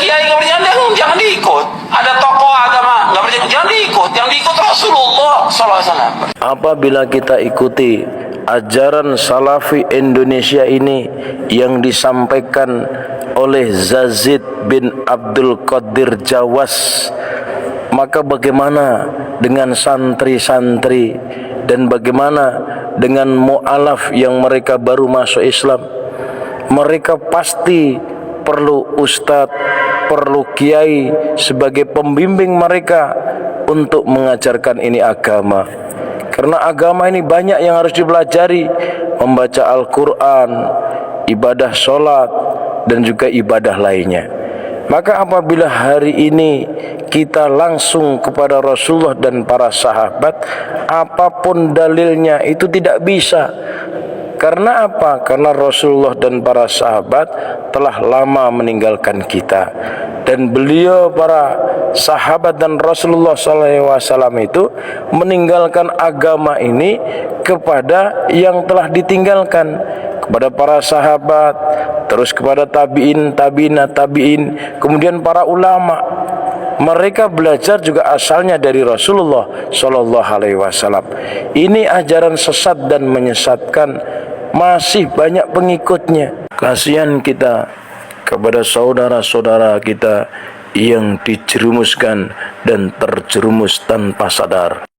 kiai nggak berjanda, jangan diikut. Ada tokoh agama nggak berjanda, jangan diikut. Yang diikut Rasulullah SAW. Apabila kita ikuti ajaran Salafi Indonesia ini yang disampaikan oleh Yazid bin Abdul Qadir Jawas, maka bagaimana dengan santri-santri dan bagaimana dengan mu'alaf yang mereka baru masuk Islam? Mereka pasti perlu ustadz, perlu kiai sebagai pembimbing mereka untuk mengajarkan ini agama. Karena agama ini banyak yang harus dipelajari, membaca Al-Quran, ibadah sholat, dan juga ibadah lainnya. Maka apabila hari ini kita langsung kepada Rasulullah dan para sahabat, apapun dalilnya itu tidak bisa. Karena apa? Karena Rasulullah dan para sahabat telah lama meninggalkan kita. Dan beliau, para sahabat dan Rasulullah SAW itu meninggalkan agama ini kepada yang telah ditinggalkan, kepada para sahabat, terus kepada tabi'in, tabi'in, kemudian para ulama. Mereka belajar juga asalnya dari Rasulullah SAW. Ini ajaran sesat dan menyesatkan, masih banyak pengikutnya. Kasihan kita kepada saudara-saudara kita yang dijerumuskan dan terjerumus tanpa sadar.